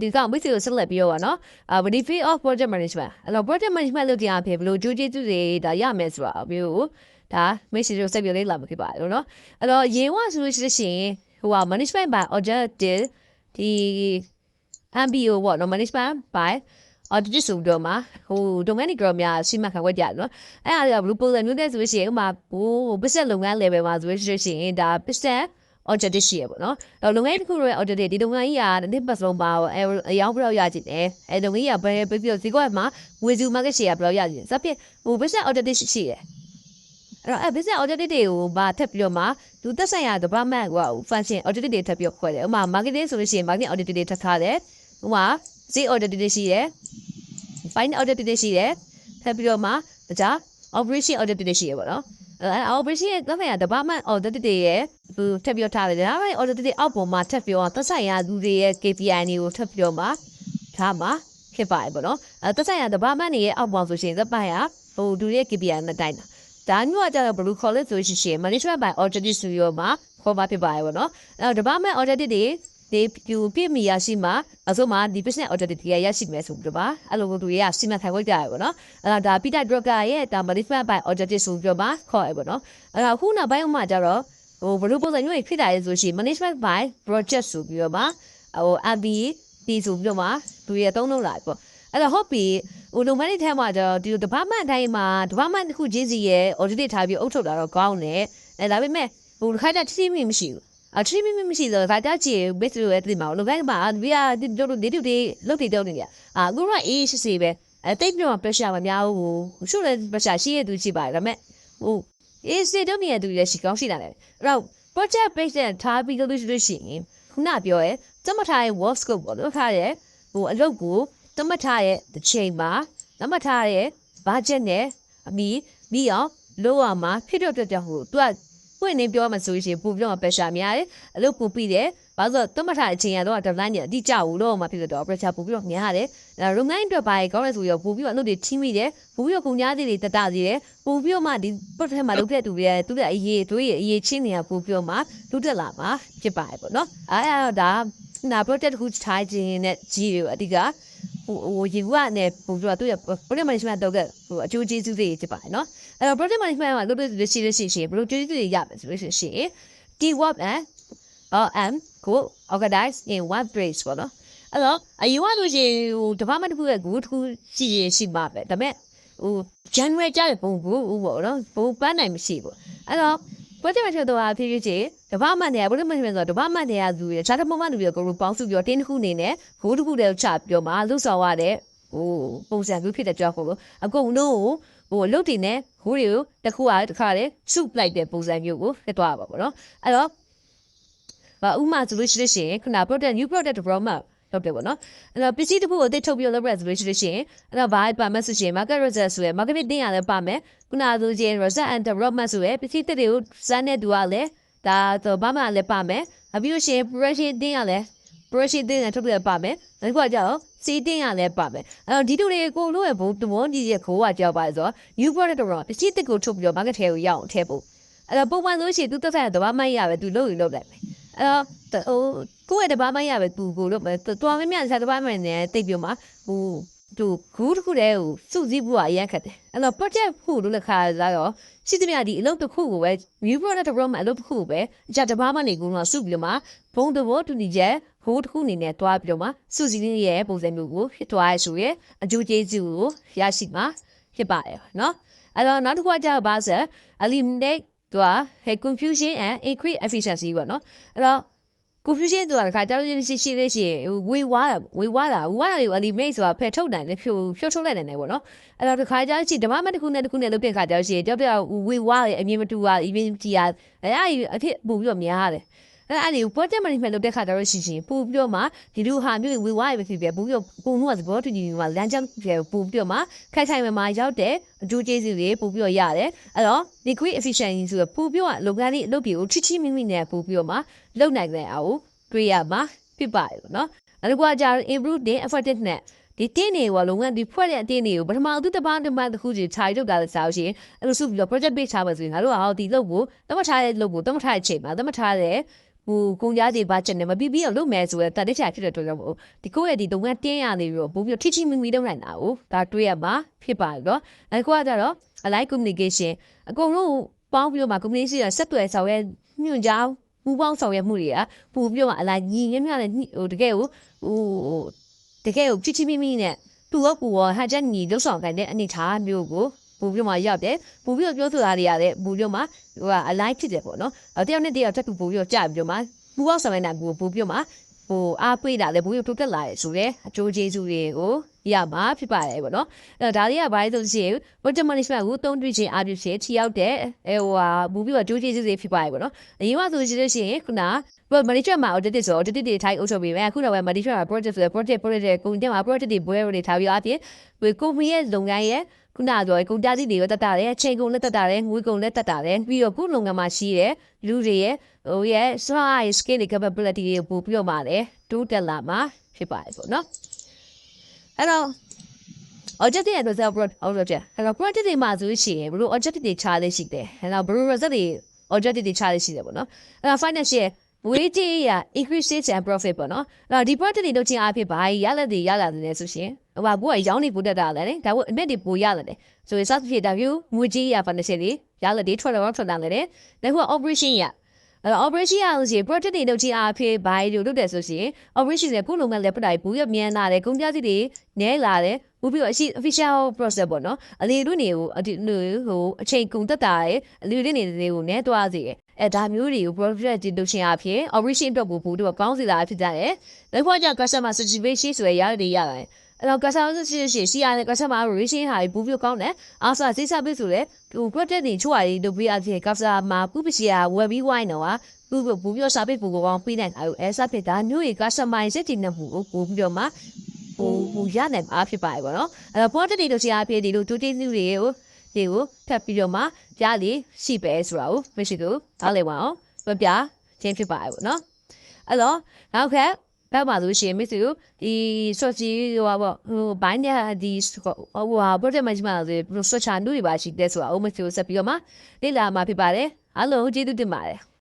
ဒီကောင်မိတ်ဆွေကိုဆက်လက်ပြီးတော့နော် benefit of project management အဲ့တော့ project management လုပ်ကြရဖြစ်ဘလို့ကြိုးကျေးဇူးတွေဒါရမယ်ဆိုတာမျိုးဒါမိတ်ဆွေတို့ဆက်ပြီးလေးလာမှာဖြစ်ပါတယ်နော်အဲ့တော့ရေဝဆိုလို့ရှိရင်ဟိုက management by objective ဒီ MBO ပေါ့နော် management by objective ဆိုတော့မှာဟို domain တွေများရှိမှခံခွက်ကြတယ်နော်အဲ့ဒါကဘလို့ပုံစံမျိုးတဲ့ဆိုလို့ရှိရင်ဥမာဟို business လုပ်ငန်း level မှာဆိုလို့ရှိရင်ဒါ business objective ရှိရပေါ့နော်အဲ့လုပ်ငန်းတစ်ခုရဲ့ objective ဒီလုပ်ငန်းကြီးကတစ်ပတ်လုံးပါအယောင်ဘယ်လောက်ရကြည့်တယ်အဲ့လုပ်ငန်းကြီးကဘယ်ပြီးတော့ဒီကွက်မှာဝေစု market share ဘယ်လောက်ရကြည့်စသဖြင့်ဟို business objective ရှိတယ်အဲ့ business objective တွေကိုဗာထပ်ပြီးတော့မှသူသက်ဆိုင်ရာ department က function objective တွေထပ်ပြီးခွဲတယ်ဥပမာ marketing ဆိုလို့ရှိရင် marketing objective တွေထပ်ထားတယ်ဥပမာ sales objective တွေရှိတယ် finance objective တွေရှိတယ်ထပ်ပြီးတော့မှဒါ operation objective တွေရှိရပေါ့နော်operation ရဲ့သက်ဆိုင်ရာ department objective တွေရဲ့သူထပ်ပြီးထားတယ်ဒါပေမဲ့ objective တွေအောက်ပေါ်မှာထပ်ပြီးတော့သက်ဆိုင်ရာလူတွေရဲ့ KPI တွေကိုထပ်ပြီးတော့မှထားမှာဖြစ်ပါတယ်ပေါ့နော်သက်ဆိုင်ရာ department တွေရဲ့အောက်ပေါ်ဆိုရှင်သက်ပိုင်းကဟိုလူတွေရဲ့ KPI နဲ့တိုင်းတာဒါမျိုးကကြတော့ဘယ်လိုခေါ်လဲဆိုရှင် management by objective ဆိုရောမှာခေါ်ပါဖြစ်ပါတယ်ပေါ့နော်အဲ့တော့ department objective တွေဒီပြည့်မီရရှိမှာအစိုးမှာဒီ business objective တွေရရှိမယ်ဆိုပြီးတော့ပါအဲ့လိုလူတွေကစီမံထိုင်ခွင့်ကြရပေါ့နော်အဲ့တော့ဒါ Peter Drucker ရဲ့ဒါ management by objective ဆိုပြီးတော့ပါခေါ်ရပေါ့နော်အဲ့တော့ခုနောက်ပိုင်းမှာကျတော့ဟိုဘယ်လိုပုံစံမျိုးဖြစ်တာလဲဆိုရှင် management by project ဆိုပြီးတော့ပါဟို MBP ဆိုပြီးတော့ပါသူရဲ့သုံးလုံးလာပေါ့အဲ့တော့ဟုတ်ပြီဟိုလုပ်ငန်းတွေထဲမှာကျတော့ဒီ department အတိုင်းမှာ department တစ်ခုချင်းစီရဲ့ objective ထားပြီးအုပ်ချုပ်တာတော့ကောင်းတယ်အဲ့ဒါပေမဲ့ဟိုတစ်ခါတည်းချင်းမရှိဘူးအထရီးမရှိတော့ဒါကြကြည့်ဘစ်လိုရဲ့တိမောင်လောကမှာဒီဟာဒီတို့ဒီတူဒီလုပ်တေတုံးနေရအခုတော့အေးရှိစီပဲတိတ်ပြော pressure မများဘူးရှုပ်တဲ့ pressure ရှိရသူရှိပါတယ်ဒါပေမဲ့ဟိုအေးစီတုံးနေတဲ့သူတွေရှိကောင်းရှိတာလေအဲ့တော့ project base နဲ့ထားပြီးလို့ရှိရင်ခုနပြောရဲတမထားရဲ့ work scope ပေါ့လို့ထားရဲ့ဟိုအလုပ်ကိုတမထားရဲ့တစ်ချိန်မှာတမထားရဲ့ budget နဲ့အမီပြီးအောင်လို့ရမှာဖြစ်တော့ကြောင့်ဟိုသူကပွင့်နေပြောမှဆိုရင်ပူပြောမှ pressure များတယ်အလုပ်ပူပြီးတယ်ဘာလို့ဆိုတော့တမထအချိန်ရတော့ deadline ညအတိကျဘူးလို့မှဖြစ်တော့ pressure ပူပြီးတော့များတယ်ရုံငိုင်းအတွက်ပါကောင်းလဲဆိုရောပူပြီးတော့အလုပ်တွေထိမိတယ်ပူပြီးတော့ကုန်များသေးတွေတတသေးတယ်ပူပြီးတော့မှဒီ project မှာလုပ်တဲ့သူတွေသူတို့အရေးတို့ရဲ့အရေးချင်းနေတာပူပြီးတော့မှလူတက်လာမှာဖြစ်ပါတယ်ပေါ့နော်အဲ့တော့ဒါနာ project တစ်ခုထားခြင်းနဲ့ကြီးတွေအတိကဟိုရေကနဲ့ပူပြီးတော့သူရဲ့ project management တော့ကဟိုအကျိုးကျေးဇူးတွေဖြစ်ပါတယ်နော်အဲ့တော့ project management ကလုပ်တဲ့ရှိဘယ်လိုကျေးဇူးတွေရမယ်ဆိုလို့ရှိရင် teamwork and go organize in one place ပေါ့နော်အဲ့တော့အယူအဆလို့ရှိရင်ဟို department တစ်ခုရဲ့ group တစ်ခုရှိမှာပဲဒါပေမဲ့ဟို general ကြတဲ့ပုံဘူးပေါ့နော်ဘုံပန်းနိုင်မရှိဘူးအဲ့တော့ project management တော့ဖြစ်ဖြစ်ချင်း department တွေက project management ဆိုတော့ department တွေကလူတွေခြားတဲ့ပုံမှန်လူတွေက group ပေါင်းစုပြီးတော့တင်းတစ်ခုအနေနဲ့ group တစ်ခုတည်းချပြီးတော့မှလှုပ်ဆောင်ရတဲ့ဟိုပုံစံမျိုးဖြစ်တဲ့ကြောက်ဖို့အကုန်လုံးဟိုလုတ်တင်နဲ့ဟိုးတွေကိုတစ်ခုတခါလေစုလိုက်တဲ့ပုံစံမျိုးကိုဖြစ်သွားပါပေါ့နော်အဲ့တော့ဥမာဆိုလို့ရှိရင်ခုန product new product development လုပ်တယ်ပေါ့နော်အဲ့တော့ပစ္စည်းတစ်ခုကိုသိထုတ်ပြီးလုပ်ရဆိုလို့ရှိရင်အဲ့တော့ဘာပါမယ်ဆိုရင် market research ဆိုရယ် marketing တင်ရလဲပါမယ်ခုနဆိုရင် research and development ဆိုရယ်ပစ္စည်းတွေကိုစမ်းတဲ့သူကလည်းဒါတော့ဘာမှလည်းပါမယ်ပြီးလို့ရှိရင် production တင်ရလဲ production တင်ရထုတ်ပြပါမယ်ဒါကကြောက်စီတင်ရလဲပါမယ်အဲ့တော့ဒီတို့တွေကိုလို့ရဘုံတမွန်ကြီးရဲ့ခိုးကကြောက်ပါဆိုတော့ new product development ပစ္စည်းတစ်ခုထုတ်ပြီးတော့ market ထဲကိုရောက်အောင်ထည့်ဖို့အဲ့တော့ပုံမှန်ဆိုရှင်သူသက်ဆိုင်တဲ့တဘာမှရပဲသူလုပ်လိုက်မယ်အဲ့တော့ဟိုကိုယ့်ရဲ့တဘာမှရပဲသူကိုလို့တော်များများတဘာမှနဲ့တိတ်ပြောမှာဟိုသူဂူးတစ်ခုတည်းကိုစုစည်းဖို့အရင်ခက်တယ်အဲ့တော့ project ဖို့လို့လည်းခါလာတော့ရှိသမျှဒီအလုပ်တစ်ခုကိုပဲ new product development အလုပ်တစ်ခုကိုပဲအကြတဘာမှနေကူတော့စုပြီးတော့မှဘုံတဘောတူညီချက်ဟိုတစ်ခုအနေနဲ့တွားပြီးတော့မှစုစည်းရရဲ့ပုံစံမျိုးကိုဖြစ်သွားရဆိုရဲအကျိုးကျေးဇူးကိုရရှိမှာဖြစ်ပါတယ်နော်အဲ့တော့နောက်တစ်ခုကကြပါဆို eliminate သူက confusion and increase efficiency ပေါ့နော်အဲ့တော့ confusion ဆိုတာကကြောက်ရရှိဝေဝါတာကို eliminate ဆိုတာဖယ်ထုတ်နိုင်တယ်ဖြိုထုတ်လိုက်နိုင်တယ်ပေါ့နော်အဲ့တော့ဒီခါကျရှိဓမ္မမတစ်ခုနဲ့တစ်ခုနဲ့လုပ်တဲ့ခါကျရှိတယောက်ဝေဝါရဲ့အမြင်မတူတာအမြင်ကြည်ရအဲ့အဖြစ်ပို့ပြီးတော့များတယ်အဲ့ဒီ project management လုပ်တဲ့ခါကျတော့ရှိပို့ပြီးတော့မှဒီလိုဟာမျိုးဝေဝါရဲ့ဖြစ်ပဲပို့ပြီးတော့ပုံတော့သဘောတူညီမှာလမ်းကြောင်းပို့ပြီးတော့မှခိုင်မှာရောက်တဲ့အကျိုးကျေးဇူးတွေပို့ပြီးတော့ရတယ်အဲ့တော့ decrease efficiency ဆိုတော့ပို့ပြီးတော့လုပ်ငန်းလေးအလုပ်တွေကိုထိမိမိနဲ့ပို့ပြီးတော့မှလုပ်နိုင်တဲ့အားကိုတွေ့ရမှာဖြစ်ပါတယ်နော်အဲ့ဒါကကြာ improve the effectiveness ဒီတင်းနေရောလုပ်ငန်းဒီဖွဲ့တဲ့အတင်းတွေကိုပထမအတူတစ်ပတ်တစ်ခုစီခြာထုတ်တာလည်းစားလို့ရှိရင်အဲ့လိုစုပြီးတော့ project base ထားပါဆိုရင်ငါတို့ကဟောဒီလုပ်ကိုတမထားတဲ့လုပ်ကိုတမထားတဲ့ချိန်မှာတမထားတဲ့ ကုန်ကြတွေဘာချက်နေမပြီးပြီးအောင်လုပ်မယ်ဆိုတော့တတိချာဖြစ်တဲ့တော့ကြောင့်ဒီကိုယ့်ရဲ့ဒီလုပ်ငန်းတင်းရနေပြီးတော့ပို့ပြီးထိချိမိမိလုပ်နိုင်တာကိုဒါတွေးရမှာဖြစ်ပါတော့အခုကကြတော့ alike communication အကုန်လုံးပေါင်းပြီးတော့မှ communication ဆက်သွယ်ဆောင်ရဲ့ညွှန်ကြားပူပေါင်းဆောင်ရွက်မှုတွေကပို့ပြီးတော့မှ alike ညီငယ်များနဲ့တကယ်ကိုထိချိမိမိနဲ့သူ့ရောပူရောဟာချက်ညီလုပ်ဆောင်ခိုင်းတဲ့အနေထားမျိုးကိုပူပြီးတော့မှရောက်တယ်ပူပြီးတော့ပြောဆိုတာတွေရတယ်ပူပြီးတော့မှalike ဖြစ်တယ်ပေါ့နော်တယောက်နဲ့တယောက်တက်တူပူပြီးတော့ကြာပြီးတော့မှပူပေါင်းဆောင်ရွက်တာကိုပူပြီးတော့မှအားပေးတာလေပူပြီးတိုးတက်လာတယ်ဆိုတော့အကျိုးကျေးဇူးတွေကိုရမှာဖြစ်ပါတယ်ပေါ့နော်ဒါတွေကဘာလဲဆိုလို့ရှိရင် project management ကိုသုံးတွေ့ခြင်းအပြင်ဖြစ်ထိရောက်တဲ့ပူပြီးတော့အကျိုးကျေးဇူးတွေဖြစ်ပါတယ်ပေါ့နော်အရင်ကဆိုလို့ရှိရင်ခုနmanagement မှာ audit ဆို audit တွေထိုင်အုပ်ချုပ်ပြီးမယ်အခုတော့ management မှာ project ဆို project ကိုတင်မှာ project တွေဘွဲတွေထားပြီးအပြင်ကုမ္ပဏီရဲ့လုပ်ငန်းရဲ့ခုနဆိုကုန်ကြသည်တွေတက်တာတယ်ချိန်ကုန်လက်တက်တာတယ်ငွေကုန်လက်တက်တာတယ်ပြီးတော့ခုလုပ်ငန်းမှာရှိတဲ့လူတွေရဲ့size scale capability တွေကိုပို့ပြီးတော့မှလည်းတိုးတက်လာမှာဖြစ်ပါတယ်ပေါ့နော်အဲ့တော့ objective ရဲ့ result objective အဲ့တော့ project တွေမှာဆိုရှင်ဘယ်လို objective တွေချလေးရှိတယ်အဲ့တော့ဘယ်လို result တွေ objective တွေချလေးရှိတယ်ပေါ့နော်အဲ့တော့ financial ဝေးကြီးရ increase sales and profit ပေါ့နော်အဲ့တော့ဒီ project တွေလုပ်ခြင်းအဖြစ်ဘာရလာတယ်ဆိုရှင်ဘူးကရောင်းနေပို့တက်တာလဲဒါကအမြက်တွေပို့ရတယ်ဆိုရင်စသဖြင့်ဒါမျိုးငွေကြီးရ financial တွေရလာတယ်ထွက်လာတယ်ဒါက operation ရoperation ရလို့ရှိရင် project တွေလုပ်ခြင်းအဖြစ်ဘာတွေလုပ်တယ်ဆိုရှင် operation တွေခုလုပ်ငန်းလည်းပတ်တိုင်းဘူးရမြန်လာတယ်ကုန်ကြစီတွေနဲလာတယ်ဘူးပြီးတော့ official process ပေါ့နော်အလေတို့နေကိုအချိန်ကုန်တက်တာရယ်အလေတွေနေတွေကိုနဲသွားစေတယ်ဒါမျိုးတွေကို project တွေလုပ်ခြင်းအဖြစ် operation အတွက်ဘူးတော့ကောင်းစီလာဖြစ်ကြတယ်ဒါခွာကြ customer satisfaction ဆိုရရတယ်ရတယ်အဲ့တော့ customer satisfaction ရှိရတဲ့ customer relation ဟာဘူးပြီးကောင်းတယ်အားစားစိတ်ဆက်ပြီးဆိုလေproject တွေချို့ရည်လုပ်ပြီးအဖြစ် customer ပူပစီယာ web wine တော့ဘူးပြီးတော့ service ဘူးကောင်းပေးနိုင်အဲ့စဖြစ်တာမျိုးရေ customer စိတ်တည်နေမှုကိုဘူးပြီးတော့မှဘူးရနိုင်မှာဖြစ်ပါတယ်ပေါ့နော်အဲ့တော့ project တွေလုပ်ချင်အဖြစ်ဒီလိုဒုတိယစုတွေကိုထပ်ပြီးတော့မှကြားလေရှိပဲဆိုတာကိုမရှိဘူးဒါလည်းဝအောင်ပြချင်းဖြစ်ပါတယ်ပေါ့နော်အဲ့တော့နောက်ခက်ဘက်မှာလို့ရှိရင်မိစုဒီ strategy ဘိုင်းတဲ့ဒီ project management ဆို structure တွေပါရှိတဲ့ဆိုတာအုံးမိစုဆက်ပြီးတော့မှလေ့လာမှာဖြစ်ပါတယ်အားလုံးကျေးဇူးတင်ပါတယ်